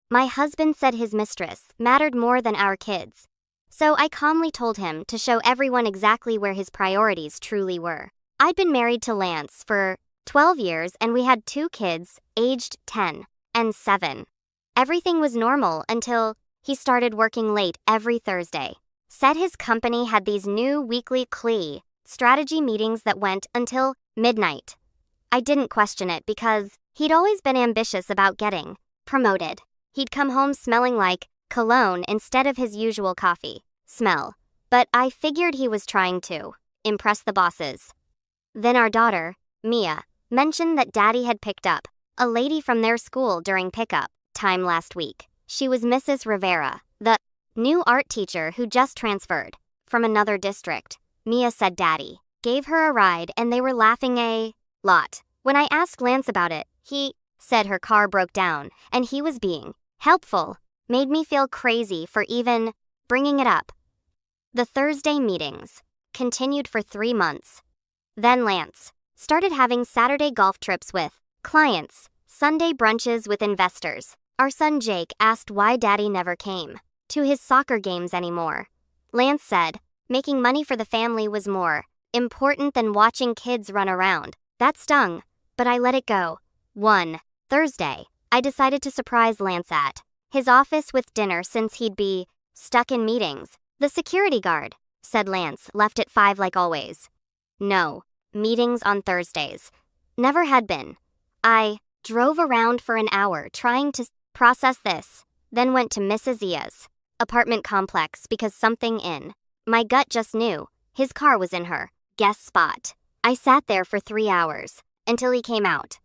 My husband said his mistress mattered more than our kids. So I calmly told him to show everyone exactly where his priorities truly were. I'd been married to Lance for 12 years and we had 2 kids, aged 10 and 7. Everything was normal until he started working late every Thursday. Said his company had these new weekly strategy meetings that went until midnight. I didn't question it because he'd always been ambitious about getting promoted. He'd come home smelling like cologne instead of his usual coffee smell. But I figured he was trying to impress the bosses. Then our daughter, Mia, mentioned that Daddy had picked up a lady from their school during pickup time last week. She was Mrs. Rivera, the new art teacher who just transferred from another district. Mia said Daddy gave her a ride and they were laughing a lot. When I asked Lance about it, he said her car broke down and he was being helpful. Made me feel crazy for even bringing it up. The Thursday meetings continued for 3 months. Then Lance started having Saturday golf trips with clients, Sunday brunches with investors. Our son Jake asked why Daddy never came to his soccer games anymore. Lance said making money for the family was more important than watching kids run around. That stung, but I let it go. One Thursday, I decided to surprise Lance at his office with dinner since he'd be stuck in meetings. The security guard, said Lance, left at 5 like always. No, meetings on Thursdays. Never had been. I drove around for an hour trying to process this, then went to Mrs. Ia's apartment complex because something in my gut just knew his car was in her guest spot. I sat there for 3 hours until he came out.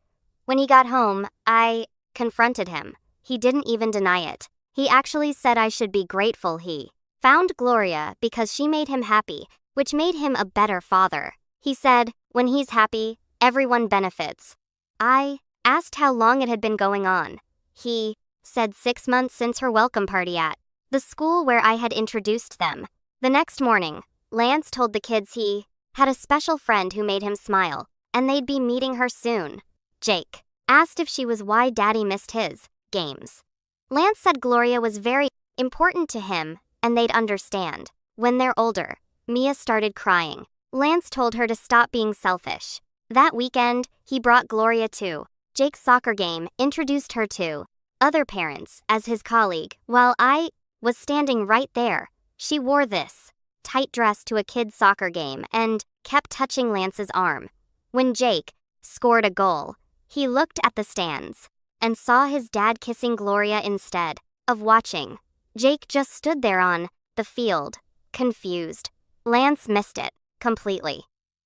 When he got home, I confronted him. He didn't even deny it. He actually said I should be grateful he found Gloria because she made him happy, which made him a better father. He said, when he's happy, everyone benefits. I asked how long it had been going on. He said 6 months since her welcome party at the school where I had introduced them. The next morning, Lance told the kids he had a special friend who made him smile, and they'd be meeting her soon. Jake asked if she was why Daddy missed his games. Lance said Gloria was very important to him, and they'd understand. When they're older, Mia started crying. Lance told her to stop being selfish. That weekend, he brought Gloria to Jake's soccer game, introduced her to other parents as his colleague, while I was standing right there. She wore this tight dress to a kid's soccer game and kept touching Lance's arm. When Jake scored a goal, he looked at the stands and saw his dad kissing Gloria instead of watching. Jake just stood there on the field, confused. Lance missed it completely.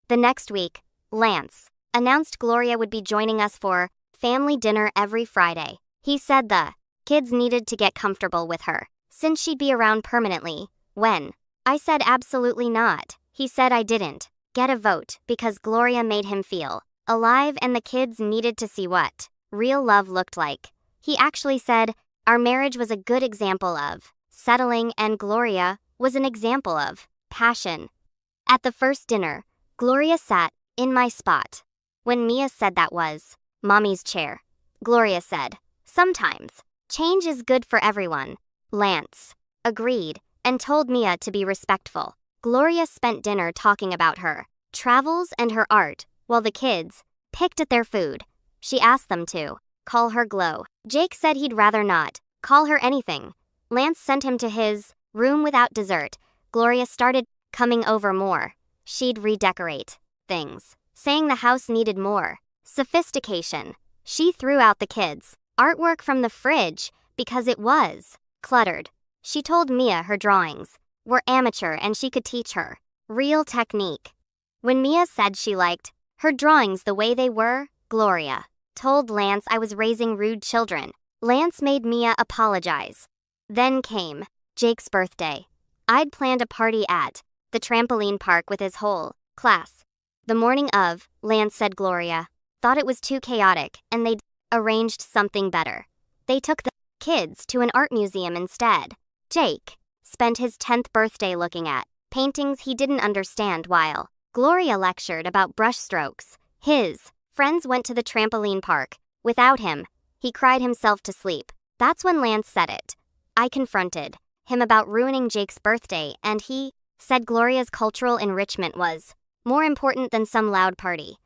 The next week, Lance announced Gloria would be joining us for family dinner every Friday. He said the kids needed to get comfortable with her, since she'd be around permanently. When I said absolutely not, he said I didn't get a vote because Gloria made him feel alive and the kids needed to see what real love looked like. He actually said our marriage was a good example of settling and Gloria was an example of passion. At the first dinner, Gloria sat in my spot. When Mia said that was Mommy's chair, Gloria said, sometimes change is good for everyone. Lance agreed and told Mia to be respectful. Gloria spent dinner talking about her travels and her art while the kids picked at their food. She asked them to call her Glow. Jake said he'd rather not call her anything. Lance sent him to his room without dessert. Gloria started coming over more. She'd redecorate things, saying the house needed more sophistication. She threw out the kids' artwork from the fridge because it was cluttered. She told Mia her drawings were amateur and she could teach her real technique. When Mia said she liked her drawings the way they were, Gloria told Lance I was raising rude children. Lance made Mia apologize. Then came Jake's birthday. I'd planned a party at the trampoline park with his whole class. The morning of, Lance said Gloria thought it was too chaotic and they'd arranged something better. They took the kids to an art museum instead. Jake spent his 10th birthday looking at paintings he didn't understand while Gloria lectured about brushstrokes. His friends went to the trampoline park. Without him, he cried himself to sleep. That's when Lance said it. I confronted him about ruining Jake's birthday, and he said Gloria's cultural enrichment was more important than some loud party.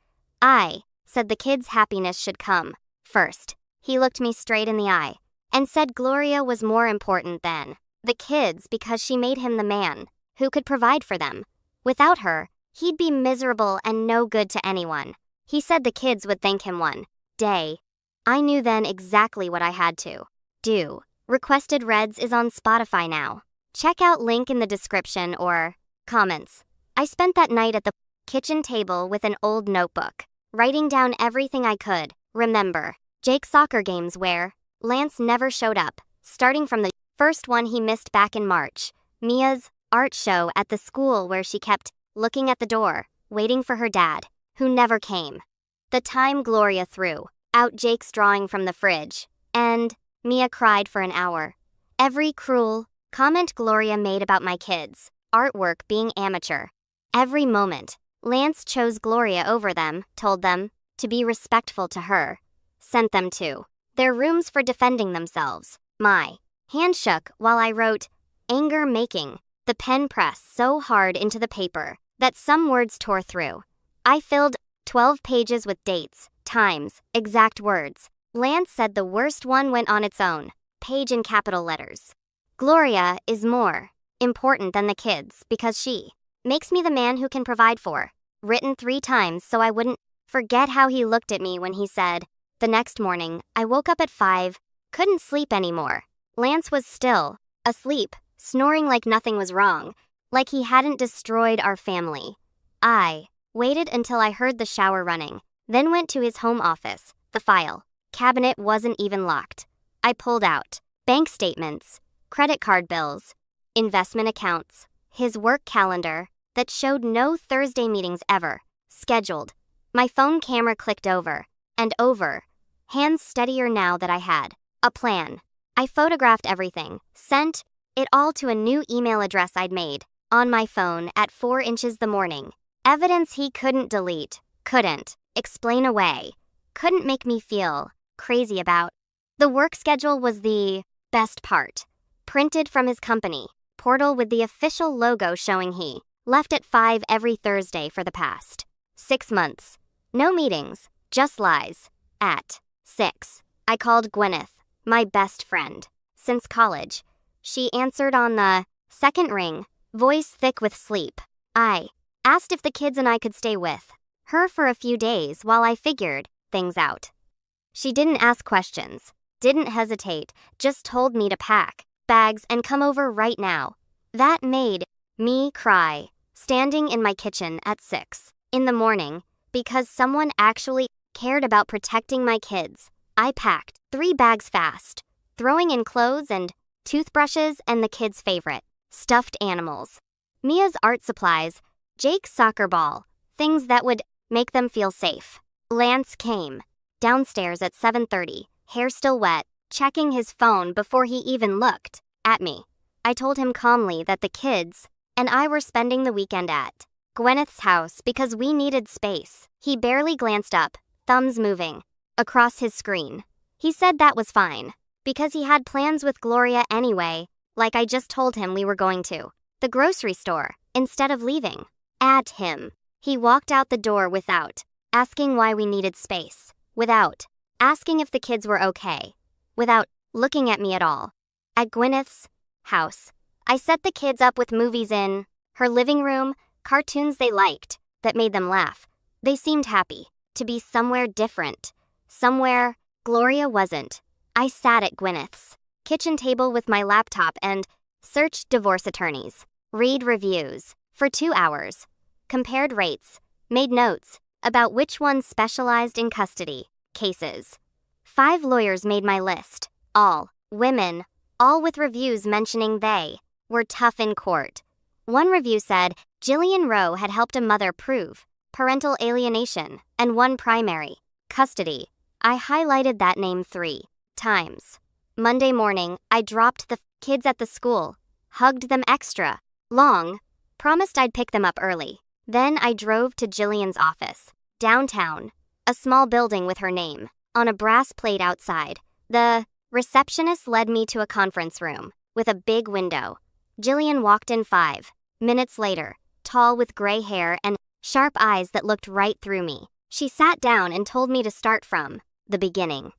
I said the kids' happiness should come first. He looked me straight in the eye and said Gloria was more important than the kids because she made him the man who could provide for them. Without her, he'd be miserable and no good to anyone. He said the kids would thank him one day. I knew then exactly what I had to do. Requested Reds is on Spotify now. Check out link in the description or comments. I spent that night at the kitchen table with an old notebook, writing down everything I could remember. Jake's soccer games where Lance never showed up, starting from the first one he missed back in March. Mia's art show at the school where she kept looking at the door, waiting for her dad, who never came. The time Gloria threw out Jake's drawing from the fridge, and Mia cried for an hour. Every cruel comment Gloria made about my kids' artwork being amateur. Every moment, Lance chose Gloria over them, told them to be respectful to her, sent them to their rooms for defending themselves. My hand shook while I wrote, anger making the pen press so hard into the paper that some words tore through. I filled 12 pages with dates, times, exact words. Lance said the worst one went on its own page in capital letters. Gloria is more important than the kids because she makes me the man who can provide for. Written 3 times so I wouldn't forget how he looked at me when he said, the next morning, I woke up at 5, couldn't sleep anymore. Lance was still asleep, snoring like nothing was wrong, like he hadn't destroyed our family. I waited until I heard the shower running, then went to his home office. The file cabinet wasn't even locked. I pulled out bank statements, credit card bills, investment accounts, his work calendar that showed no Thursday meetings ever scheduled. My phone camera clicked over and over, hands steadier now that I had a plan. I photographed everything, sent it all to a new email address I'd made on my phone at 4 inches the morning. Evidence he couldn't delete, couldn't explain away, couldn't make me feel crazy about. The work schedule was the best part. Printed from his company portal with the official logo showing he left at 5 every Thursday for the past 6 months. No meetings, just lies. At 6, I called Gwyneth, my best friend since college. She answered on the second ring, voice thick with sleep. I asked if the kids and I could stay with her for a few days while I figured things out. She didn't ask questions, didn't hesitate, just told me to pack bags and come over right now. That made me cry, standing in my kitchen at 6 in the morning, because someone actually cared about protecting my kids. I packed 3 bags fast, throwing in clothes and toothbrushes and the kids' favorite, stuffed animals. Mia's art supplies, Jake's soccer ball, things that would make them feel safe. Lance came downstairs at 7:30, hair still wet, checking his phone before he even looked at me. I told him calmly that the kids and I were spending the weekend at Gwyneth's house because we needed space. He barely glanced up, thumbs moving across his screen. He said that was fine, because he had plans with Gloria anyway, like I just told him we were going to the grocery store, instead of leaving at him. He walked out the door without asking why we needed space, without asking if the kids were okay, without looking at me at all. At Gwyneth's house, I set the kids up with movies in her living room, cartoons they liked, that made them laugh. They seemed happy to be somewhere different, somewhere Gloria wasn't. I sat at Gwyneth's kitchen table with my laptop and searched divorce attorneys, read reviews for 2 hours, compared rates, made notes about which ones specialized in custody cases. 5 lawyers made my list, all women, all with reviews mentioning they were tough in court. One review said Jillian Rowe had helped a mother prove parental alienation and won primary custody. I highlighted that name 3 times. Monday morning, I dropped the kids at the school, hugged them extra long, promised I'd pick them up early. Then I drove to Jillian's office, downtown, a small building with her name on a brass plate outside. The Receptionist led me to a conference room with a big window. Jillian walked in 5 minutes later, tall with gray hair and sharp eyes that looked right through me. She sat down and told me to start from the beginning.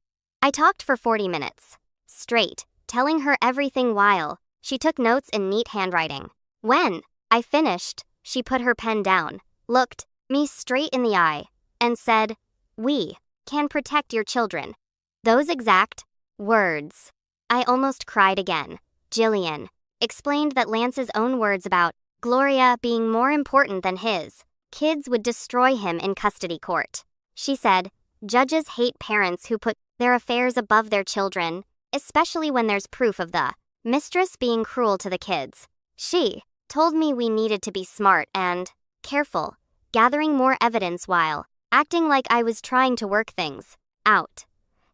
I talked for 40 minutes, straight, telling her everything while she took notes in neat handwriting. When I finished, she put her pen down, looked me straight in the eye, and said, "We can protect your children." Those exact words. I almost cried again. Jillian explained that Lance's own words about Gloria being more important than his kids would destroy him in custody court. She said, "Judges hate parents who put their affairs above their children, especially when there's proof of the mistress being cruel to the kids." She told me we needed to be smart and careful, gathering more evidence while acting like I was trying to work things out.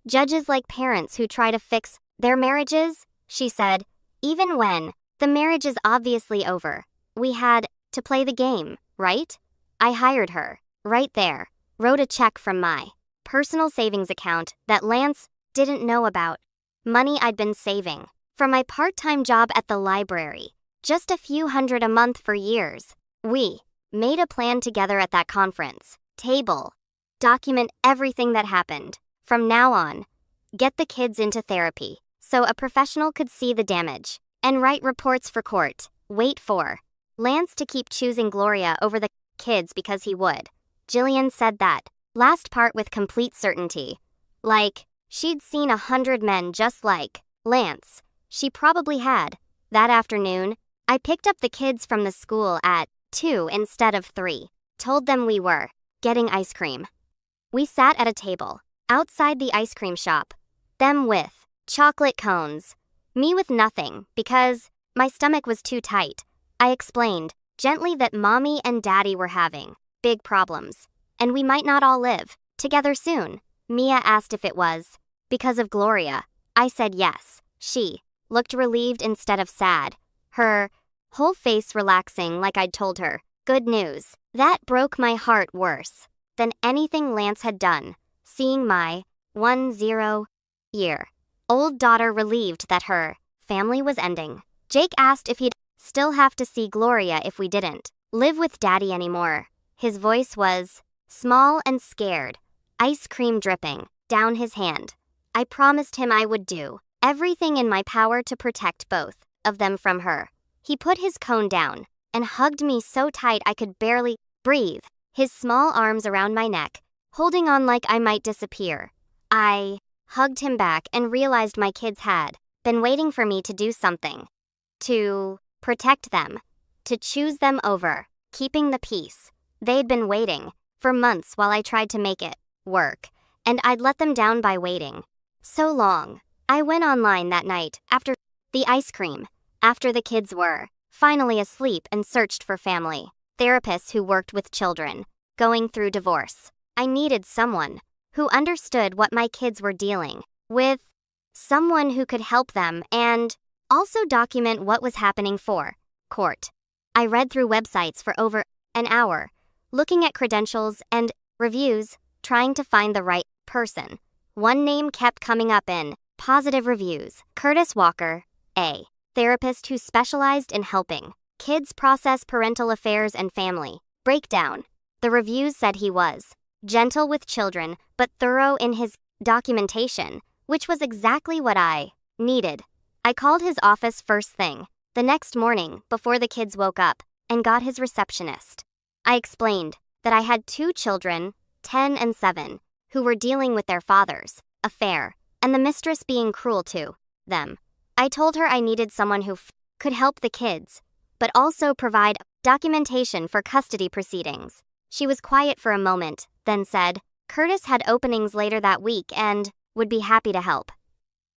Judges like parents who try to fix their marriages, she said, even when the marriage is obviously over. We had to play the game, right? I hired her, right there, wrote a check from my personal savings account that Lance didn't know about, money I'd been saving from my part-time job at the library, just a few hundred a month for years. We made a plan together at that conference table, document everything that happened. From now on, get the kids into therapy so a professional could see the damage, and write reports for court. Wait for Lance to keep choosing Gloria over the kids because he would. Jillian said that last part with complete certainty. Like, she'd seen 100 men just like Lance. She probably had. That afternoon, I picked up the kids from the school at 2 instead of 3. Told them we were getting ice cream. We sat at a table outside the ice cream shop. Them with chocolate cones. Me with nothing because my stomach was too tight. I explained gently that Mommy and Daddy were having big problems, and we might not all live together soon. Mia asked if it was because of Gloria. I said yes. She looked relieved instead of sad, her whole face relaxing like I'd told her good news. That broke my heart worse than anything Lance had done, seeing my 10-year-old daughter relieved that her family was ending. Jake asked if he'd still have to see Gloria if we didn't live with Daddy anymore. His voice was small and scared, ice cream dripping down his hand. I promised him I would do everything in my power to protect both of them from her. He put his cone down and hugged me so tight I could barely breathe, his small arms around my neck, holding on like I might disappear. I hugged him back and realized my kids had been waiting for me to do something. To protect them. To choose them over keeping the peace. They'd been waiting for months while I tried to make it work, and I'd let them down by waiting so long. I went online that night after the ice cream, after the kids were finally asleep, and searched for family therapists who worked with children going through divorce. I needed someone who understood what my kids were dealing with, someone who could help them and also document what was happening for court. I read through websites for over an hour, looking at credentials and reviews, trying to find the right person. One name kept coming up in positive reviews. Curtis Walker, a therapist who specialized in helping kids process parental affairs and family breakdown. The reviews said he was gentle with children but thorough in his documentation, which was exactly what I needed. I called his office first thing the next morning before the kids woke up and got his receptionist. I explained that I had 2 children, 10 and 7, who were dealing with their father's affair and the mistress being cruel to them. I told her I needed someone who could help the kids, but also provide documentation for custody proceedings. She was quiet for a moment, then said, Curtis had openings later that week and would be happy to help.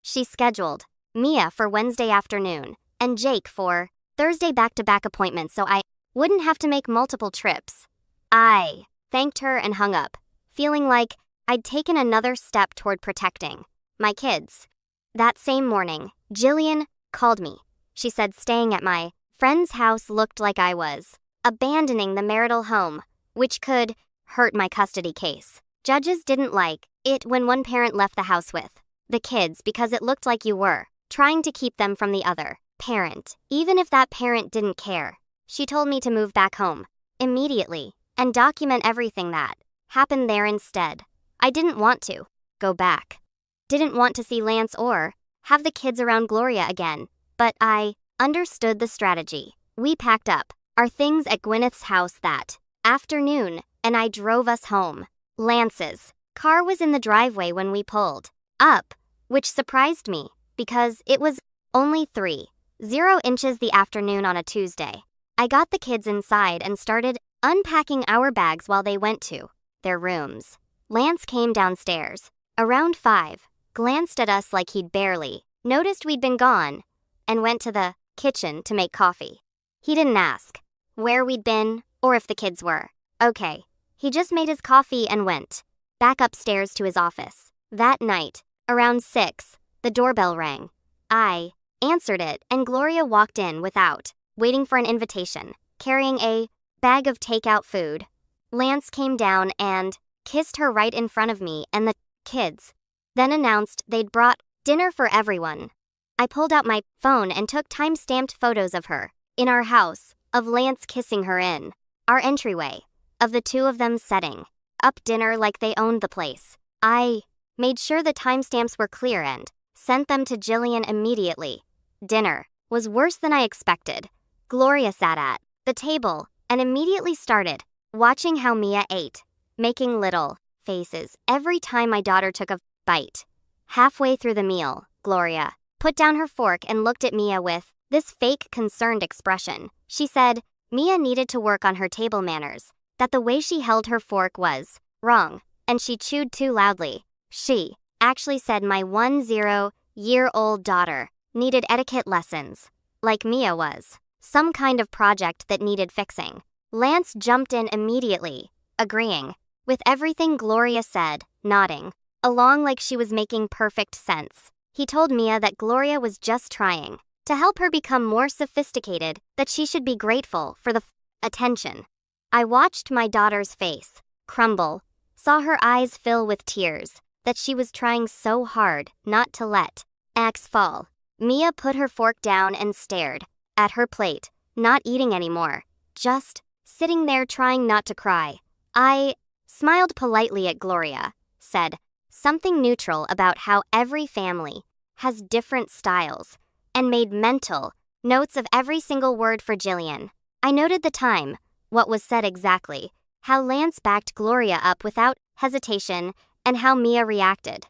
She scheduled Mia for Wednesday afternoon and Jake for Thursday back-to-back appointments so I wouldn't have to make multiple trips. I thanked her and hung up, feeling like I'd taken another step toward protecting my kids. That same morning, Jillian called me. She said staying at my friend's house looked like I was abandoning the marital home, which could hurt my custody case. Judges didn't like it when one parent left the house with the kids because it looked like you were trying to keep them from the other parent, even if that parent didn't care. She told me to move back home immediately and document everything that happened there instead. I didn't want to go back. Didn't want to see Lance or have the kids around Gloria again, but I understood the strategy. We packed up our things at Gwyneth's house that afternoon, and I drove us home. Lance's car was in the driveway when we pulled up, which surprised me because it was only 3.0 inches the afternoon on a Tuesday. I got the kids inside and started unpacking our bags while they went to their rooms. Lance came downstairs around 5, glanced at us like he'd barely noticed we'd been gone, and went to the kitchen to make coffee. He didn't ask where we'd been or if the kids were okay. He just made his coffee and went back upstairs to his office. That night, around 6, the doorbell rang. I answered it, and Gloria walked in without waiting for an invitation, carrying a bag of takeout food. Lance came down and kissed her right in front of me and the kids, then announced they'd brought dinner for everyone. I pulled out my phone and took time-stamped photos of her in our house, of Lance kissing her in our entryway, of the two of them setting up dinner like they owned the place. I made sure the timestamps were clear and sent them to Jillian immediately. Dinner was worse than I expected. Gloria sat at the table and immediately started watching how Mia ate, making little faces every time my daughter took a bite. Halfway through the meal, Gloria put down her fork and looked at Mia with this fake concerned expression. She said Mia needed to work on her table manners, that the way she held her fork was wrong, and she chewed too loudly. She actually said my 10-year-old daughter needed etiquette lessons, like Mia was some kind of project that needed fixing. Lance jumped in immediately, agreeing with everything Gloria said, nodding along like she was making perfect sense. He told Mia that Gloria was just trying to help her become more sophisticated, that she should be grateful for the attention. I watched my daughter's face crumble, saw her eyes fill with tears, that she was trying so hard not to let Axe fall. Mia put her fork down and stared at her plate, not eating anymore, just sitting there trying not to cry. I smiled politely at Gloria, said something neutral about how every family has different styles, and made mental notes of every single word for Jillian. I noted the time, what was said exactly, how Lance backed Gloria up without hesitation, and how Mia reacted.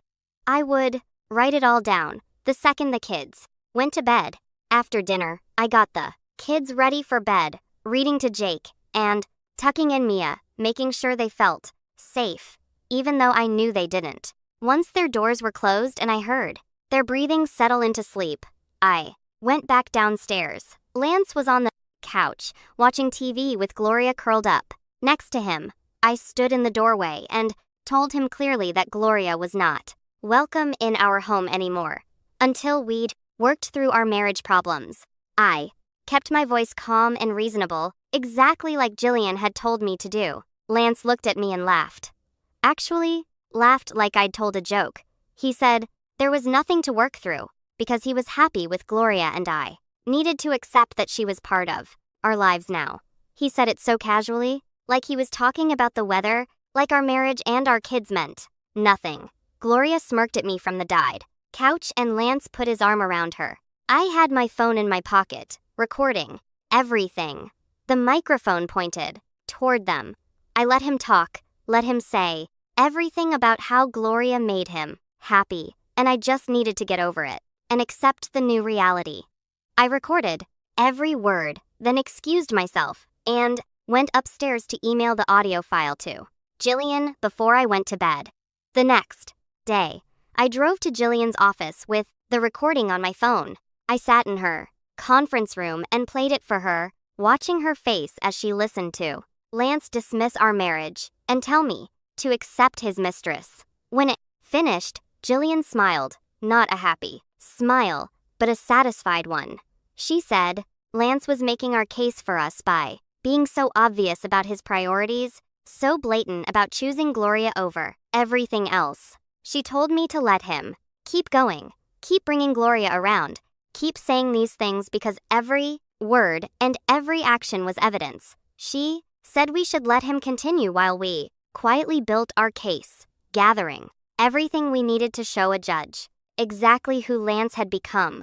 I would write it all down the second the kids went to bed. After dinner, I got the kids ready for bed, reading to Jake, and tucking in Mia, making sure they felt safe, even though I knew they didn't. Once their doors were closed and I heard their breathing settle into sleep, I went back downstairs. Lance was on the couch, watching TV with Gloria curled up next to him. I stood in the doorway and told him clearly that Gloria was not welcome in our home anymore until we'd worked through our marriage problems. I kept my voice calm and reasonable, exactly like Jillian had told me to do. Lance looked at me and laughed. Actually, laughed like I'd told a joke. He said there was nothing to work through, because he was happy with Gloria and I needed to accept that she was part of our lives now. He said it so casually, like he was talking about the weather, like our marriage and our kids meant nothing. Gloria smirked at me from the died couch and Lance put his arm around her. I had my phone in my pocket, recording everything. The microphone pointed toward them. I let him talk, let him say everything about how Gloria made him happy, and I just needed to get over it and accept the new reality. I recorded every word, then excused myself and went upstairs to email the audio file to Jillian before I went to bed. The next day, I drove to Jillian's office with the recording on my phone. I sat in her conference room and played it for her, watching her face as she listened to Lance dismiss our marriage and tell me to accept his mistress. When it finished, Jillian smiled, not a happy smile, but a satisfied one. She said Lance was making our case for us by being so obvious about his priorities, so blatant about choosing Gloria over everything else. She told me to let him Keep going. Keep bringing Gloria around. Keep saying these things because every word and every action was evidence. She said we should let him continue while we quietly built our case, gathering everything we needed to show a judge exactly who Lance had become.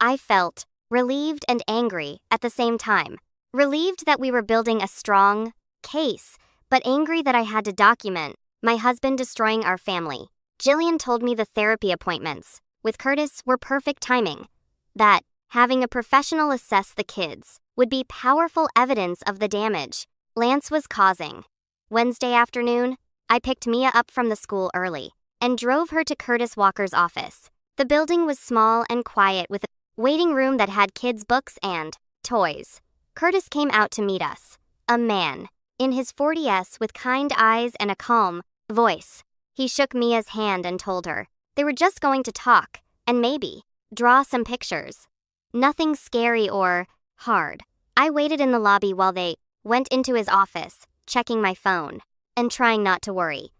I felt relieved and angry at the same time. Relieved that we were building a strong case, but angry that I had to document my husband destroying our family. Jillian told me the therapy appointments with Curtis were perfect timing. That having a professional assess the kids would be powerful evidence of the damage Lance was causing. Wednesday afternoon, I picked Mia up from the school early and drove her to Curtis Walker's office. The building was small and quiet with a waiting room that had kids' books and toys. Curtis came out to meet us, a man in his 40s with kind eyes and a calm voice. He shook Mia's hand and told her they were just going to talk and maybe draw some pictures. Nothing scary or hard. I waited in the lobby while they went into his office, checking my phone and trying not to worry.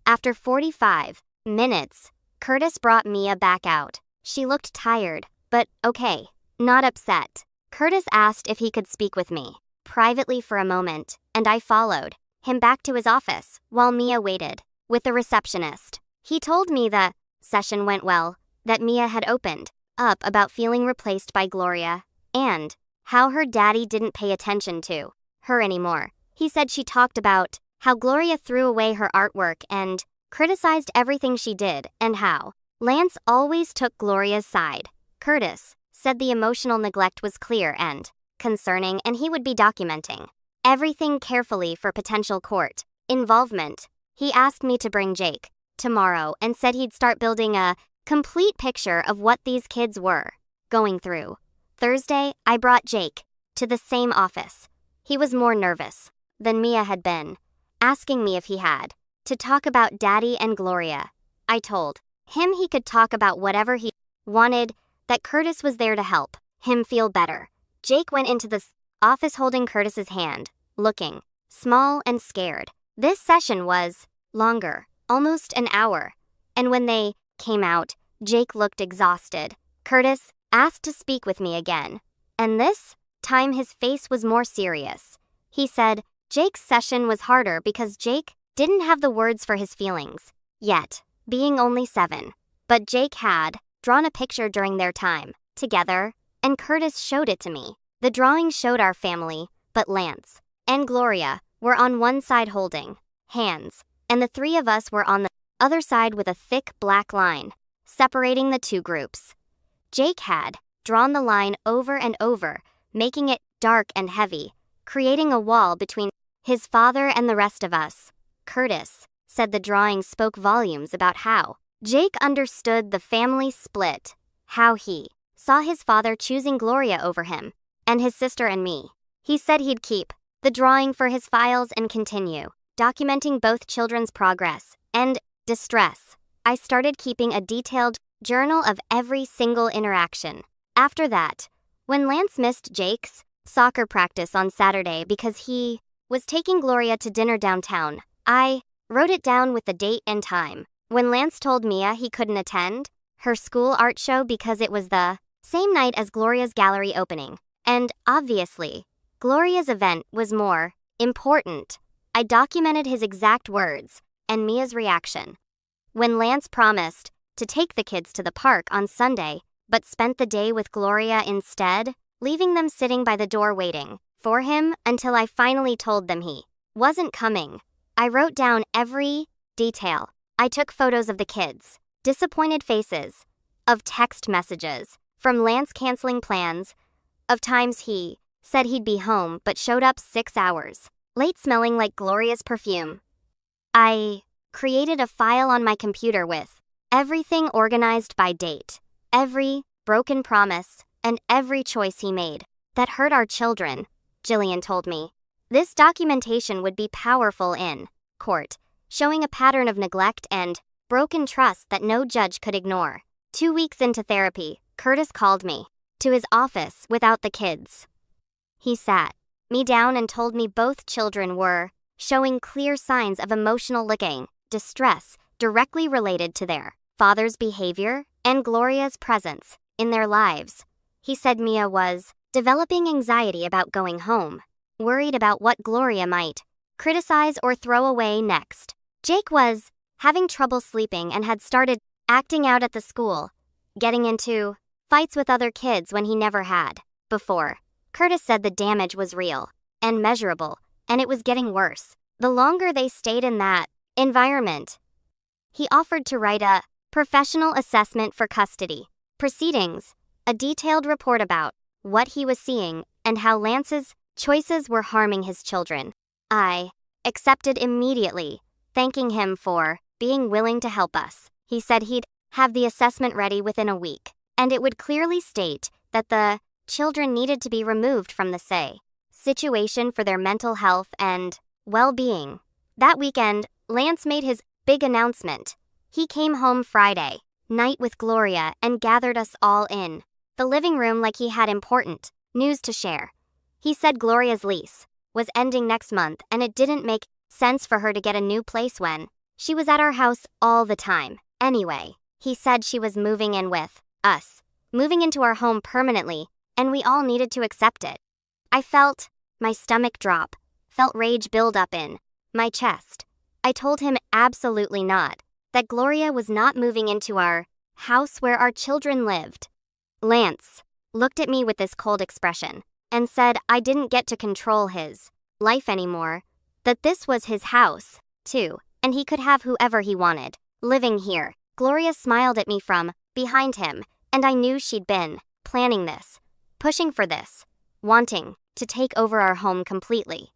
After 45 minutes, Curtis brought Mia back out. She looked tired, but okay, not upset. Curtis asked if he could speak with me privately for a moment, and I followed him back to his office while Mia waited with the receptionist. He told me the session went well, that Mia had opened up about feeling replaced by Gloria, and how her daddy didn't pay attention to her anymore. He said she talked about how Gloria threw away her artwork and criticized everything she did, and how Lance always took Gloria's side. Curtis said the emotional neglect was clear and concerning, and he would be documenting everything carefully for potential court involvement. He asked me to bring Jake tomorrow and said he'd start building a complete picture of what these kids were going through. Thursday, I brought Jake to the same office. He was more nervous than Mia had been, asking me if he had to talk about Daddy and Gloria. I told him he could talk about whatever he wanted, that Curtis was there to help him feel better. Jake went into the office holding Curtis's hand, looking small and scared. This session was longer, almost an hour, and when they came out, Jake looked exhausted. Curtis asked to speak with me again, and this time his face was more serious. He said Jake's session was harder because Jake didn't have the words for his feelings yet, being only 7. But Jake had drawn a picture during their time together, and Curtis showed it to me. The drawing showed our family, but Lance and Gloria were on one side holding hands, and the 3 of us were on the other side with a thick black line separating the 2 groups. Jake had drawn the line over and over, making it dark and heavy, creating a wall between his father and the rest of us. Curtis said the drawing spoke volumes about how Jake understood the family split, how he saw his father choosing Gloria over him, and his sister and me. He said he'd keep the drawing for his files and continue documenting both children's progress and distress. I started keeping a detailed journal of every single interaction. After that, when Lance missed Jake's soccer practice on Saturday because he was taking Gloria to dinner downtown, I wrote it down with the date and time. When Lance told Mia he couldn't attend her school art show because it was the same night as Gloria's gallery opening, and obviously, Gloria's event was more important, I documented his exact words and Mia's reaction. When Lance promised to take the kids to the park on Sunday, but spent the day with Gloria instead, leaving them sitting by the door waiting for him until I finally told them he wasn't coming. I wrote down every detail. I took photos of the kids, disappointed faces, of text messages, from Lance canceling plans, of times he said he'd be home but showed up 6 hours late smelling like Gloria's perfume. I created a file on my computer with everything organized by date, every broken promise, and every choice he made that hurt our children, Jillian told me. This documentation would be powerful in court, showing a pattern of neglect and broken trust that no judge could ignore. 2 weeks into therapy, Curtis called me to his office without the kids. He sat me down and told me both children were showing clear signs of emotional distress directly related to their father's behavior and Gloria's presence in their lives. He said Mia was developing anxiety about going home, worried about what Gloria might criticize or throw away next. Jake was having trouble sleeping and had started acting out at the school, getting into fights with other kids when he never had before. Curtis said the damage was real and measurable, and it was getting worse the longer they stayed in that environment. He offered to write a professional assessment for custody proceedings, a detailed report about what he was seeing and how Lance's choices were harming his children. I accepted immediately, thanking him for being willing to help us. He said he'd have the assessment ready within a week, and it would clearly state that the children needed to be removed from the situation for their mental health and well-being. That weekend, Lance made his big announcement. He came home Friday night with Gloria and gathered us all in the living room like he had important news to share. He said Gloria's lease was ending next month and it didn't make sense for her to get a new place when she was at our house all the time. Anyway, he said she was moving in with us, moving into our home permanently, and we all needed to accept it. I felt my stomach drop, felt rage build up in my chest. I told him absolutely not, that Gloria was not moving into our house where our children lived. Lance looked at me with this cold expression and said I didn't get to control his life anymore, that this was his house, too, and he could have whoever he wanted living here. Gloria smiled at me from behind him, and I knew she'd been planning this, pushing for this, wanting to take over our home completely.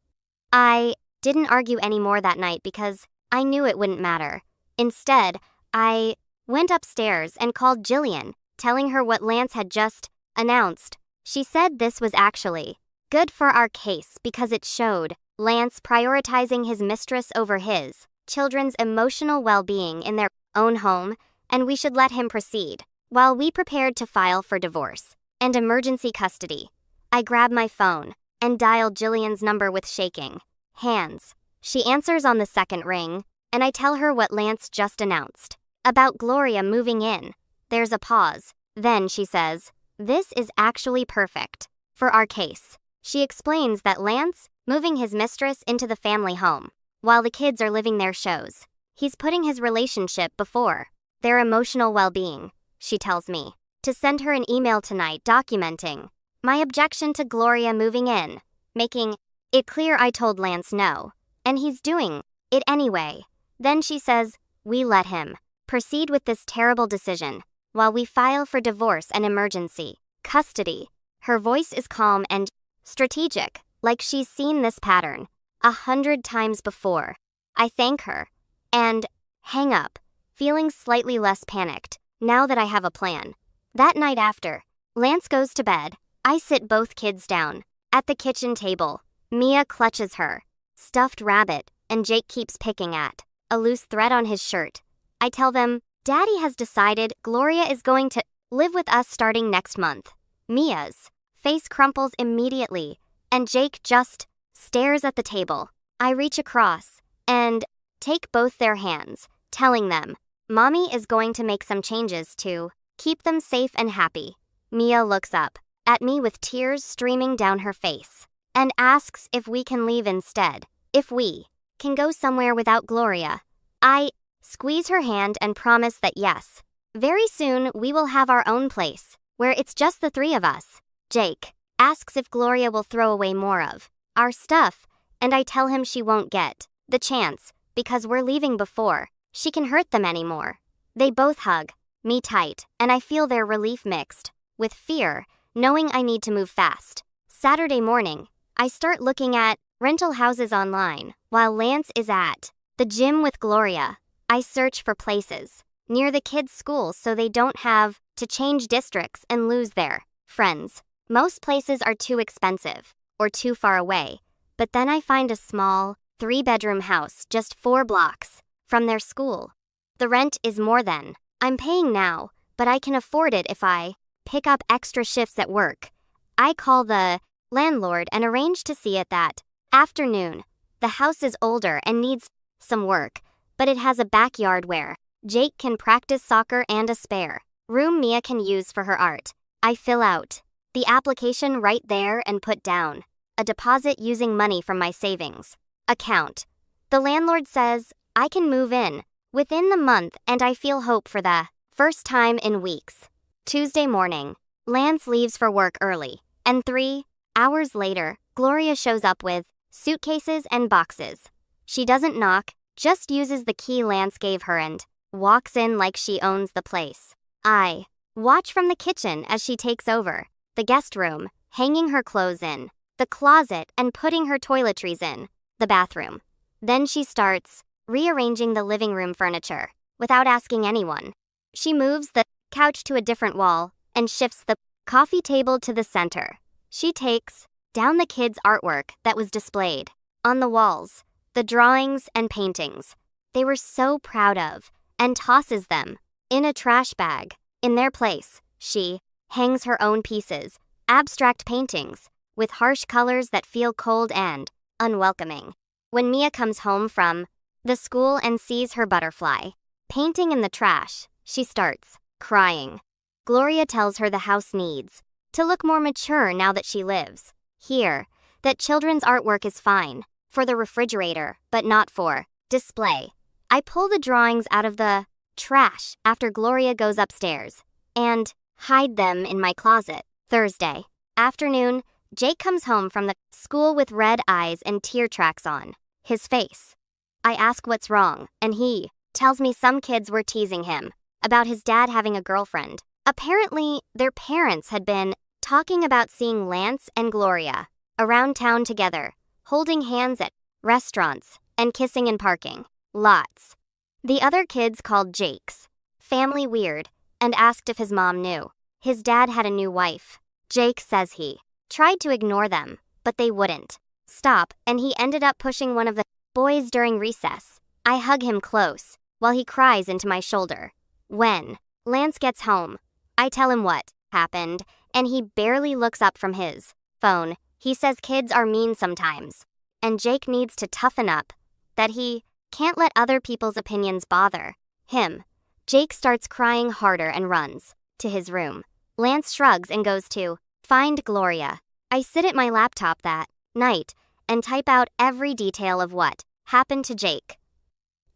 I didn't argue anymore that night because I knew it wouldn't matter. Instead, I went upstairs and called Jillian, telling her what Lance had just announced. She said this was actually good for our case because it showed Lance prioritizing his mistress over his children's emotional well-being in their own home, and we should let him proceed. While we prepared to file for divorce and emergency custody, I grabbed my phone and dialed Jillian's number with shaking hands. She answers on the second ring, and I tell her what Lance just announced about Gloria moving in. There's a pause. Then she says, "This is actually perfect for our case." She explains that Lance moving his mistress into the family home while the kids are living their shows. He's putting his relationship before their emotional well-being. She tells me to send her an email tonight documenting my objection to Gloria moving in, making it clear I told Lance no, and he's doing it anyway. Then she says, we let him proceed with this terrible decision while we file for divorce and emergency custody. Her voice is calm and strategic, like she's seen this pattern 100 times before. I thank her and hang up, feeling slightly less panicked now that I have a plan. That night after Lance goes to bed, I sit both kids down at the kitchen table. Mia clutches her stuffed rabbit, and Jake keeps picking at a loose thread on his shirt. I tell them, Daddy has decided Gloria is going to live with us starting next month. Mia's face crumples immediately, and Jake just stares at the table. I reach across and take both their hands, telling them, Mommy is going to make some changes to keep them safe and happy. Mia looks up at me with tears streaming down her face and asks if we can leave instead, if we can go somewhere without Gloria. I squeeze her hand and promise that yes, very soon we will have our own place, where it's just the three of us. Jake asks if Gloria will throw away more of our stuff, and I tell him she won't get the chance, because we're leaving before she can hurt them anymore. They both hug me tight, and I feel their relief mixed with fear, knowing I need to move fast. Saturday morning, I start looking at rental houses online, while Lance is at the gym with Gloria. I search for places near the kids' schools so they don't have to change districts and lose their friends. Most places are too expensive or too far away, but then I find a small 3-bedroom house just 4 blocks from their school. The rent is more than I'm paying now, but I can afford it if I pick up extra shifts at work. I call the landlord and arrange to see it that afternoon. The house is older and needs some work, but it has a backyard where Jake can practice soccer and a spare room Mia can use for her art. I fill out the application right there and put down a deposit using money from my savings account. The landlord says I can move in within the month, and I feel hope for the first time in weeks. Tuesday morning, Lance leaves for work early, and 3 hours later, Gloria shows up with suitcases and boxes. She doesn't knock, just uses the key Lance gave her and walks in like she owns the place. I watch from the kitchen as she takes over the guest room, hanging her clothes in the closet and putting her toiletries in the bathroom. Then she starts rearranging the living room furniture without asking anyone. She moves the couch to a different wall and shifts the coffee table to the center. She takes down the kids' artwork that was displayed on the walls, the drawings and paintings they were so proud of, and tosses them in a trash bag. In their place, she hangs her own pieces, abstract paintings, with harsh colors that feel cold and unwelcoming. When Mia comes home from the school and sees her butterfly painting in the trash, she starts crying. Gloria tells her the house needs to look more mature now that she lives here, that children's artwork is fine for the refrigerator, but not for display. I pull the drawings out of the trash after Gloria goes upstairs and hide them in my closet. Thursday afternoon, Jake comes home from the school with red eyes and tear tracks on his face. I ask what's wrong, and he tells me some kids were teasing him about his dad having a girlfriend. Apparently, their parents had been talking about seeing Lance and Gloria around town together, holding hands at restaurants and kissing in parking lots. The other kids called Jake's family weird and asked if his mom knew his dad had a new wife. Jake says he tried to ignore them, but they wouldn't stop, and he ended up pushing one of the boys during recess. I hug him close while he cries into my shoulder. When Lance gets home, I tell him what happened, and he barely looks up from his phone. He says kids are mean sometimes, and Jake needs to toughen up, that he can't let other people's opinions bother him. Jake starts crying harder and runs to his room. Lance shrugs and goes to find Gloria. I sit at my laptop that night and type out every detail of what happened to Jake.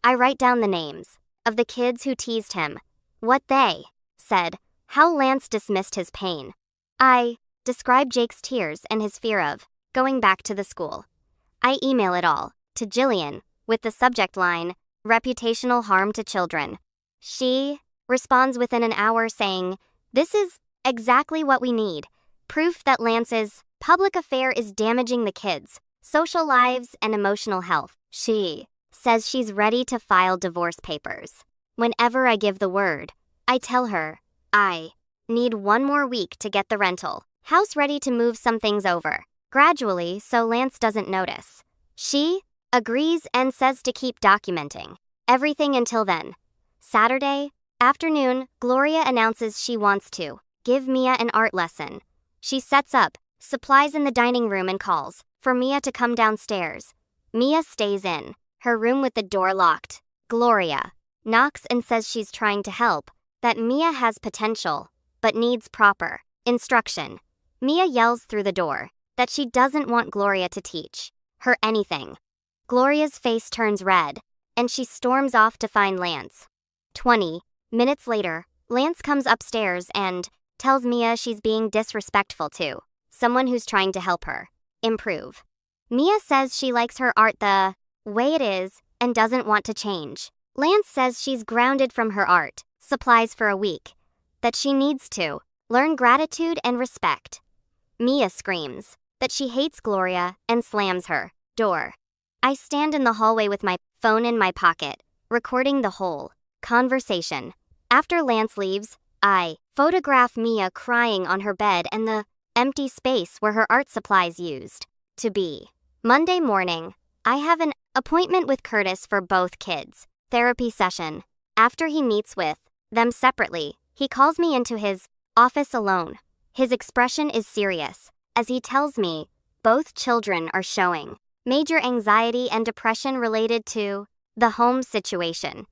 I write down the names of the kids who teased him, what they said, how Lance dismissed his pain. I describe Jake's tears and his fear of going back to the school. I email it all to Jillian with the subject line, reputational harm to children. She responds within an hour saying, this is exactly what we need. Proof that Lance's public affair is damaging the kids' social lives and emotional health. She says she's ready to file divorce papers. Whenever I give the word, I tell her I need 1 more week to get the rental house ready to move some things over gradually so Lance doesn't notice. She agrees and says to keep documenting everything until then. Saturday afternoon, Gloria announces she wants to give Mia an art lesson. She sets up supplies in the dining room and calls for Mia to come downstairs. Mia stays in her room with the door locked. Gloria knocks and says she's trying to help, that Mia has potential, but needs proper instruction. Mia yells through the door that she doesn't want Gloria to teach her anything. Gloria's face turns red, and she storms off to find Lance. 20 minutes later, Lance comes upstairs and tells Mia she's being disrespectful to someone who's trying to help her improve. Mia says she likes her art the way it is and doesn't want to change. Lance says she's grounded from her art supplies for a week, that she needs to learn gratitude and respect. Mia screams that she hates Gloria and slams her door. I stand in the hallway with my phone in my pocket, recording the whole conversation. After Lance leaves, I photograph Mia crying on her bed and the empty space where her art supplies used to be. Monday morning, I have an appointment with Curtis for both kids' therapy session. After he meets with them separately, he calls me into his office alone. His expression is serious, as he tells me both children are showing major anxiety and depression related to the home situation.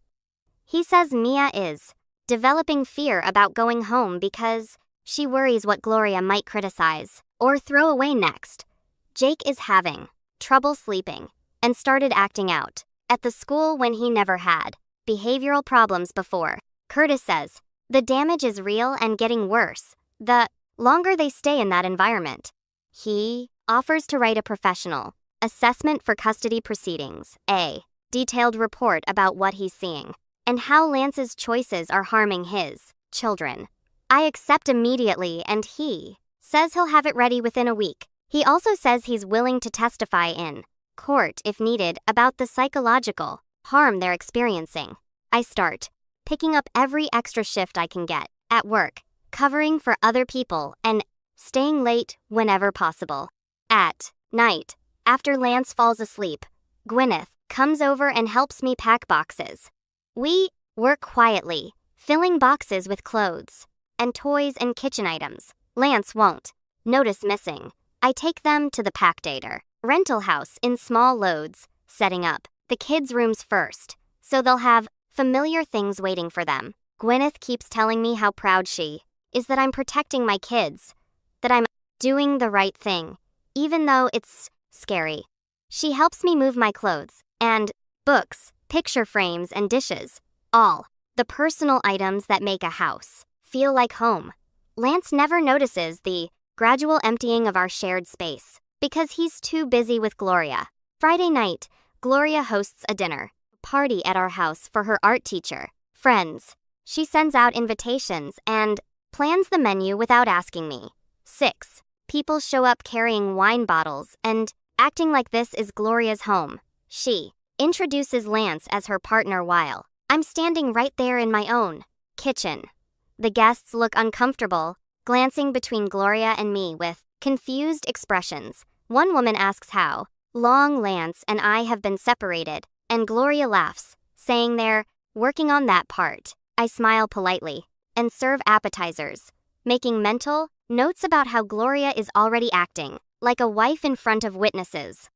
He says Mia is developing fear about going home because she worries what Gloria might criticize or throw away next. Jake is having trouble sleeping and started acting out at the school when he never had behavioral problems before. Curtis says, the damage is real and getting worse the longer they stay in that environment. He offers to write a professional assessment for custody proceedings, a detailed report about what he's seeing and how Lance's choices are harming his children. I accept immediately, and he says he'll have it ready within a week. He also says he's willing to testify in court if needed about the psychological harm they're experiencing. I start picking up every extra shift I can get at work, covering for other people and staying late whenever possible. At night, after Lance falls asleep, Gwyneth comes over and helps me pack boxes. We work quietly, filling boxes with clothes and toys and kitchen items. Lance won't notice missing. I take them to the Pactator rental house in small loads, setting up the kids' rooms first, so they'll have familiar things waiting for them. Gwyneth keeps telling me how proud she is that I'm protecting my kids, that I'm doing the right thing, even though it's scary. She helps me move my clothes and books, picture frames and dishes, all the personal items that make a house feel like home. Lance never notices the gradual emptying of our shared space because he's too busy with Gloria. Friday night, Gloria hosts a dinner party at our house for her art teacher friends. She sends out invitations and plans the menu without asking me. 6 people show up carrying wine bottles and acting like this is Gloria's home. She introduces Lance as her partner while I'm standing right there in my own kitchen. The guests look uncomfortable, glancing between Gloria and me with confused expressions. One woman asks how long Lance and I have been separated, and Gloria laughs, saying they're working on that part. I smile politely and serve appetizers, making mental notes about how Gloria is already acting like a wife in front of witnesses.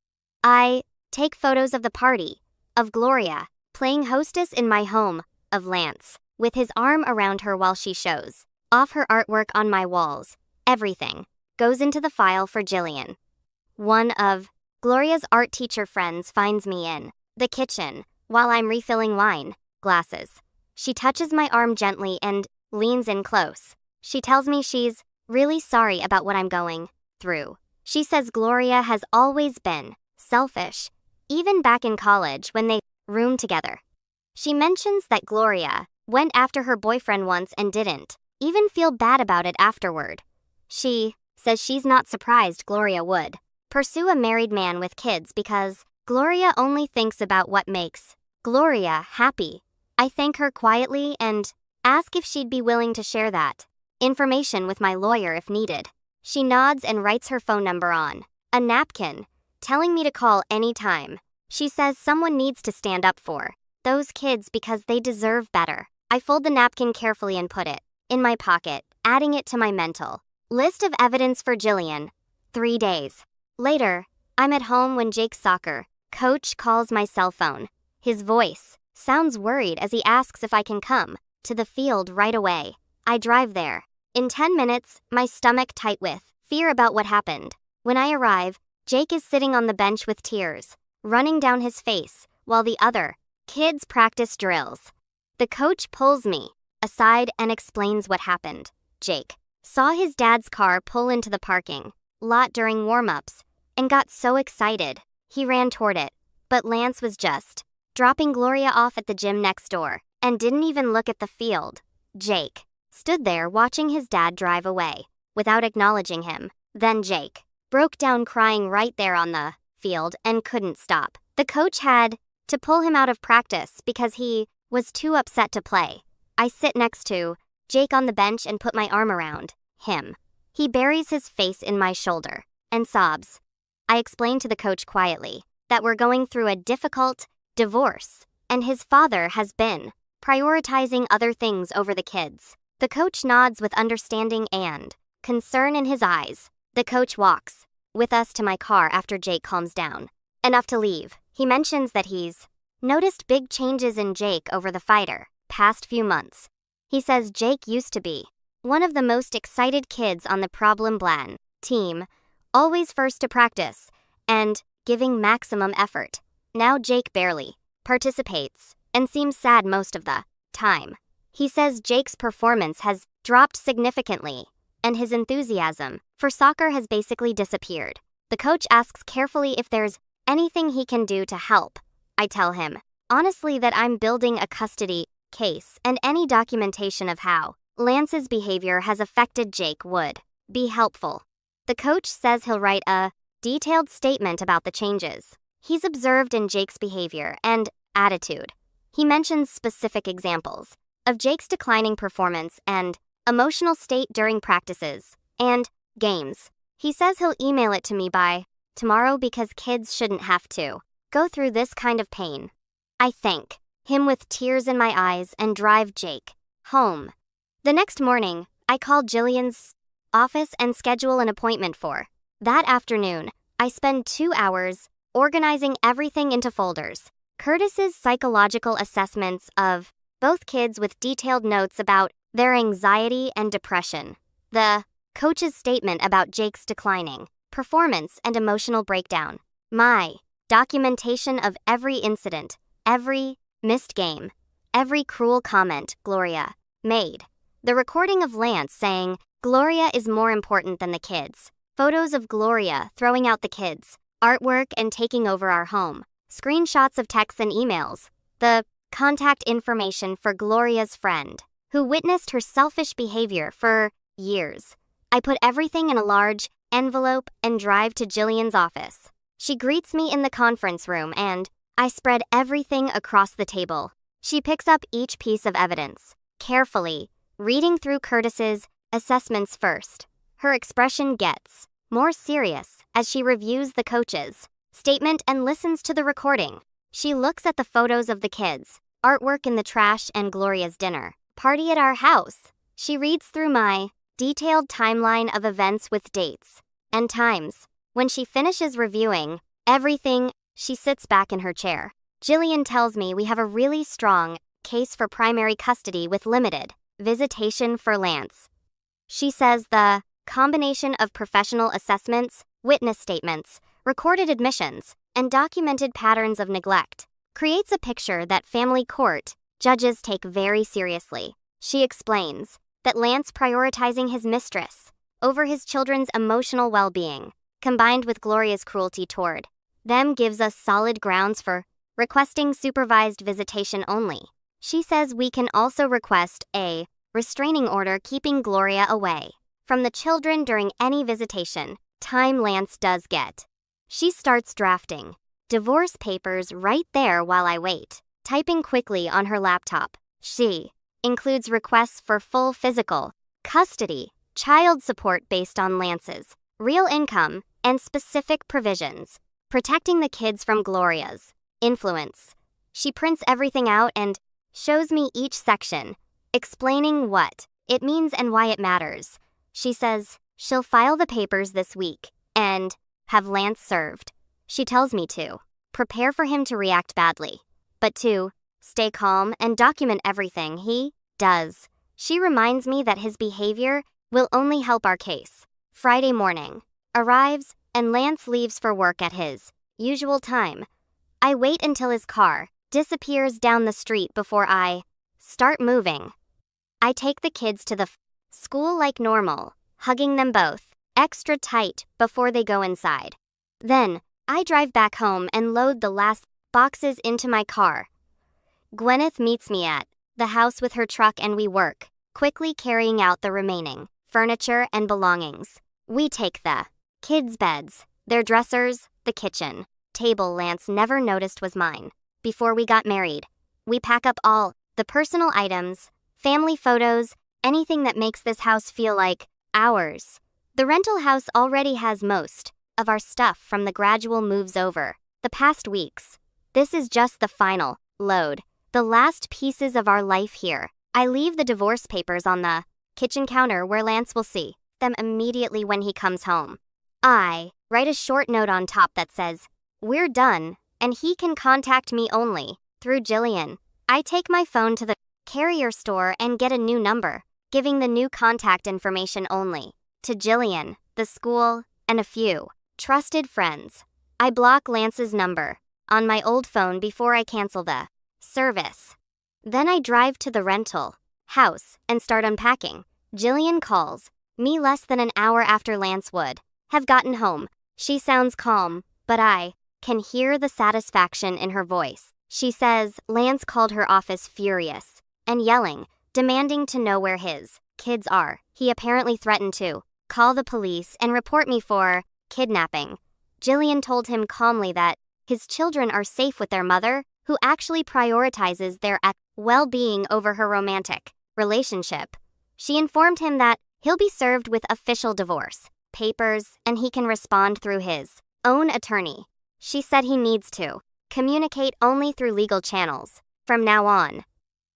I take photos of the party, of Gloria playing hostess in my home, of Lance with his arm around her while she shows off her artwork on my walls. Everything goes into the file for Jillian. One of Gloria's art teacher friends finds me in the kitchen while I'm refilling wine glasses. She touches my arm gently and leans in close. She tells me she's really sorry about what I'm going through. She says Gloria has always been selfish, even back in college when they roomed together. She mentions that Gloria went after her boyfriend once and didn't even feel bad about it afterward. She says she's not surprised Gloria would pursue a married man with kids because Gloria only thinks about what makes Gloria happy. I thank her quietly and ask if she'd be willing to share that information with my lawyer if needed. She nods and writes her phone number on a napkin, telling me to call anytime. She says someone needs to stand up for those kids because they deserve better. I fold the napkin carefully and put it in my pocket, adding it to my mental list of evidence for Jillian. 3 days later, I'm at home when Jake's soccer coach calls my cell phone. His voice sounds worried as he asks if I can come to the field right away. I drive there. In 10 minutes, my stomach tight with fear about what happened. When I arrive, Jake is sitting on the bench with tears running down his face while the other kids practice drills. The coach pulls me aside and explains what happened. Jake saw his dad's car pull into the parking lot during warm-ups and got so excited. He ran toward it, but Lance was just dropping Gloria off at the gym next door and didn't even look at the field. Jake stood there watching his dad drive away without acknowledging him. Then Jake broke down crying right there on the field and couldn't stop. The coach had to pull him out of practice because he was too upset to play. I sit next to Jake on the bench and put my arm around him. He buries his face in my shoulder and sobs. I explain to the coach quietly that we're going through a difficult divorce and his father has been prioritizing other things over the kids. The coach nods with understanding and concern in his eyes. The coach walks with us to my car after Jake calms down enough to leave. He mentions that he's noticed big changes in Jake over the past few months. He says Jake used to be one of the most excited kids on the Problem Plan team, always first to practice, and giving maximum effort. Now Jake barely participates and seems sad most of the time. He says Jake's performance has dropped significantly, and his enthusiasm for soccer has basically disappeared. The coach asks carefully if there's anything he can do to help. I tell him, honestly, that I'm building a custody case, and any documentation of how Lance's behavior has affected Jake would be helpful. The coach says he'll write a detailed statement about the changes he's observed in Jake's behavior and attitude. He mentions specific examples of Jake's declining performance and emotional state during practices and games. He says he'll email it to me by tomorrow because kids shouldn't have to go through this kind of pain. I thank him with tears in my eyes and drive Jake home. The next morning, I call Jillian's office and schedule an appointment for that afternoon. I spend 2 hours organizing everything into folders. Curtis's psychological assessments of both kids with detailed notes about their anxiety and depression. The coach's statement about Jake's declining performance and emotional breakdown. My documentation of every incident, every missed game, every cruel comment Gloria made. The recording of Lance saying, "Gloria is more important than the kids." Photos of Gloria throwing out the kids, artwork and taking over our home. Screenshots of texts and emails. The contact information for Gloria's friend, who witnessed her selfish behavior for years. I put everything in a large envelope and drive to Jillian's office. She greets me in the conference room and I spread everything across the table. She picks up each piece of evidence, carefully, reading through Curtis's assessments first. Her expression gets more serious as she reviews the coach's statement and listens to the recording. She looks at the photos of the kids, artwork in the trash and Gloria's dinner party at our house. She reads through my detailed timeline of events with dates and times. When she finishes reviewing everything, she sits back in her chair. Jillian tells me we have a really strong case for primary custody with limited visitation for Lance. She says the combination of professional assessments, witness statements, recorded admissions, and documented patterns of neglect creates a picture that family court judges take very seriously. She explains that Lance prioritizing his mistress over his children's emotional well-being, combined with Gloria's cruelty toward them, gives us solid grounds for requesting supervised visitation only. She says we can also request a restraining order keeping Gloria away from the children during any visitation time Lance does get. She starts drafting divorce papers right there while I wait, typing quickly on her laptop. She includes requests for full physical custody, child support based on Lance's real income, and specific provisions protecting the kids from Gloria's influence. She prints everything out and shows me each section, explaining what it means and why it matters. She says she'll file the papers this week and have Lance served. She tells me to prepare for him to react badly, but to stay calm and document everything he does. She reminds me that his behavior will only help our case. Friday morning arrives and Lance leaves for work at his usual time. I wait until his car disappears down the street before I start moving. I take the kids to the school like normal, hugging them both extra tight before they go inside. Then, I drive back home and load the last boxes into my car. Gwyneth meets me at the house with her truck and we work, quickly carrying out the remaining furniture and belongings. We take the kids' beds, their dressers, the kitchen table Lance never noticed was mine. Before we got married, we pack up all the personal items, family photos, anything that makes this house feel like ours. The rental house already has most of our stuff from the gradual moves over the past weeks. This is just the final load, the last pieces of our life here. I leave the divorce papers on the kitchen counter where Lance will see them immediately when he comes home. I write a short note on top that says, "We're done, and he can contact me only through Jillian." I take my phone to the carrier store and get a new number, giving the new contact information only to Jillian, the school, and a few trusted friends. I block Lance's number on my old phone before I cancel the service. Then I drive to the rental house and start unpacking. Jillian calls me less than an hour after Lance would have gotten home. She sounds calm, but I can hear the satisfaction in her voice. She says Lance called her office furious and yelling, demanding to know where his kids are. He apparently threatened to call the police and report me for kidnapping. Jillian told him calmly that his children are safe with their mother, who actually prioritizes their well-being over her romantic relationship. She informed him that he'll be served with official divorce papers and he can respond through his own attorney. She said he needs to communicate only through legal channels from now on.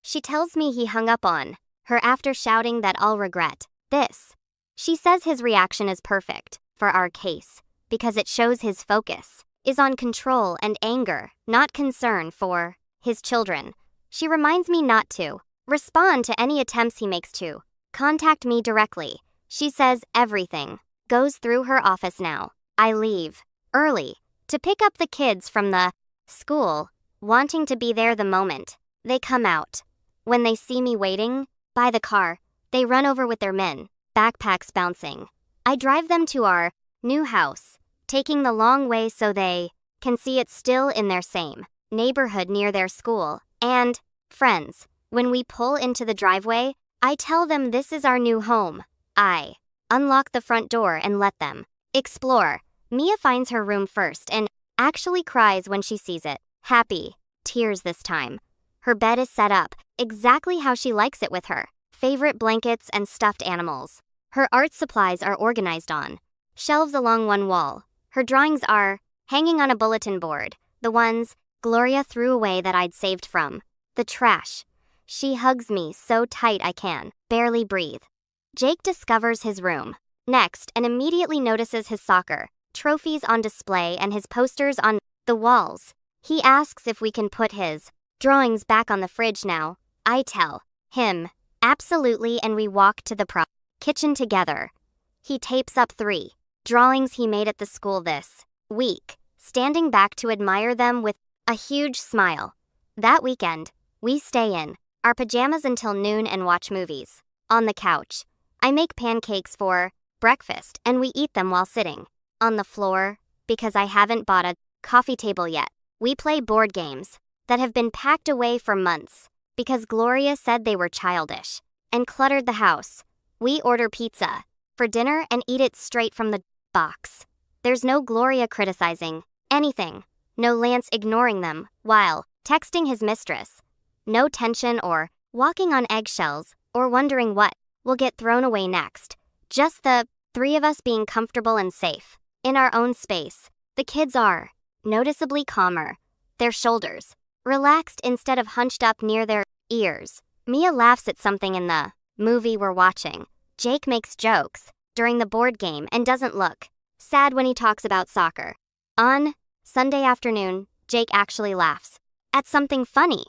She tells me he hung up on her after shouting that I'll regret this. She says his reaction is perfect for our case because it shows his focus is on control and anger, not concern for his children. She reminds me not to respond to any attempts he makes to contact me directly. She says everything goes through her office now. I leave early to pick up the kids from the school, wanting to be there the moment they come out. When they see me waiting by the car, they run over with their men, backpacks bouncing. I drive them to our new house, taking the long way so they can see it still in their same neighborhood near their school and friends. When we pull into the driveway, I tell them this is our new home. I unlock the front door and let them explore. Mia finds her room first and actually cries when she sees it. Happy tears this time. Her bed is set up exactly how she likes it with her favorite blankets and stuffed animals. Her art supplies are organized on shelves along one wall. Her drawings are hanging on a bulletin board, the ones Gloria threw away that I'd saved from the trash. She hugs me so tight I can barely breathe. Jake discovers his room next and immediately notices his soccer trophies on display and his posters on the walls. He asks if we can put his drawings back on the fridge now. I tell him absolutely, and we walk to the kitchen together. He tapes up 3 drawings he made at the school this week, standing back to admire them with a huge smile. That weekend, we stay in our pajamas until noon and watch movies on the couch. I make pancakes for breakfast and we eat them while sitting on the floor because I haven't bought a coffee table yet. We play board games that have been packed away for months because Gloria said they were childish and cluttered the house. We order pizza for dinner and eat it straight from the box. There's no Gloria criticizing anything, no Lance ignoring them while texting his mistress, no tension or walking on eggshells or wondering what will get thrown away next. Just the 3 of us being comfortable and safe in our own space. The kids are noticeably calmer, their shoulders relaxed instead of hunched up near their ears. Mia laughs at something in the movie we're watching. Jake makes jokes during the board game and doesn't look sad when he talks about soccer. On Sunday afternoon, Jake actually laughs at something funny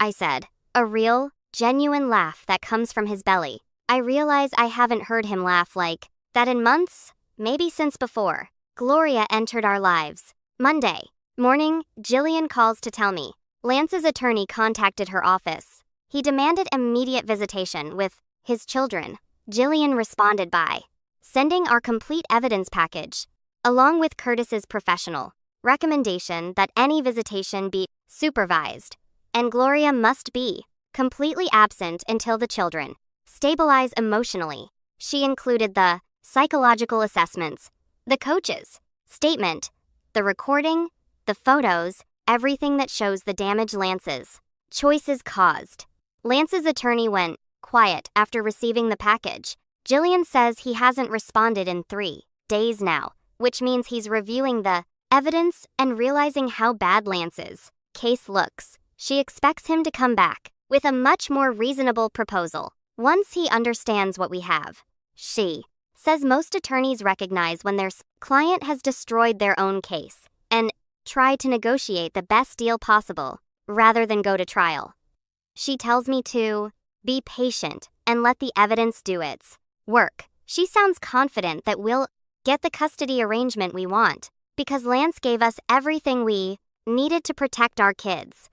I said, a real, genuine laugh that comes from his belly. I realize I haven't heard him laugh like that in months, maybe since before Gloria entered our lives. Monday morning, Jillian calls to tell me Lance's attorney contacted her office. He demanded immediate visitation with his children. Jillian responded by sending our complete evidence package, along with Curtis's professional recommendation that any visitation be supervised, and Gloria must be completely absent until the children stabilize emotionally. She included the psychological assessments, the coach's statement, the recording, the photos, everything that shows the damage Lance's choices caused. Lance's attorney went quiet after receiving the package. Jillian says he hasn't responded in 3 days now, which means he's reviewing the evidence and realizing how bad Lance's case looks. She expects him to come back with a much more reasonable proposal once he understands what we have. She says most attorneys recognize when their client has destroyed their own case and try to negotiate the best deal possible rather than go to trial. She tells me to be patient and let the evidence do its work. She sounds confident that we'll get the custody arrangement we want because Lance gave us everything we needed to protect our kids.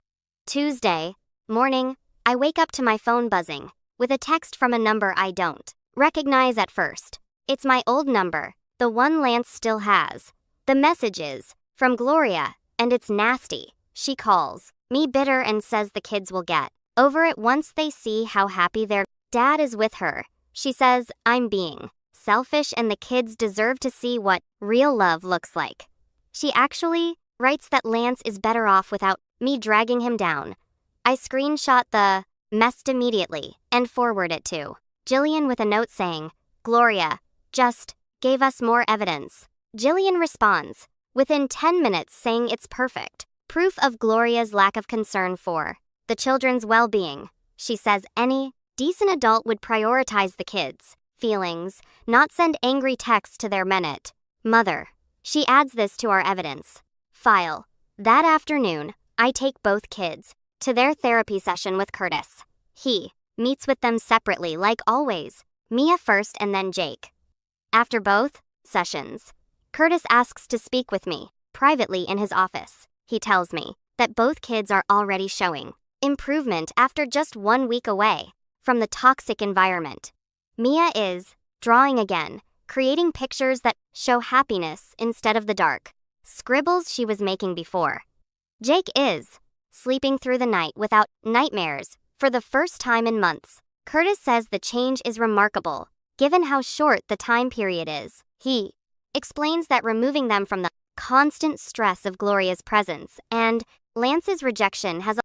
Tuesday morning, I wake up to my phone buzzing with a text from a number I don't recognize at first. It's my old number, the one Lance still has. The message is from Gloria, and it's nasty. She calls me bitter and says the kids will get over it once they see how happy their dad is with her. She says I'm being selfish and the kids deserve to see what real love looks like. She actually writes that Lance is better off without me dragging him down. I screenshot the message immediately and forward it to Jillian with a note saying, Gloria just gave us more evidence. Jillian responds within 10 minutes saying it's perfect. Proof of Gloria's lack of concern for the children's well-being. She says any decent adult would prioritize the kids' feelings, not send angry texts to their minute mother. She adds this to our evidence file. That afternoon, I take both kids to their therapy session with Curtis. He meets with them separately like always, Mia first and then Jake. After both sessions, Curtis asks to speak with me privately in his office. He tells me that both kids are already showing improvement after just 1 week away from the toxic environment. Mia is drawing again, creating pictures that show happiness instead of the dark scribbles she was making before. Jake is sleeping through the night without nightmares for the first time in months. Curtis says the change is remarkable, given how short the time period is. He explains that removing them from the constant stress of Gloria's presence and Lance's rejection has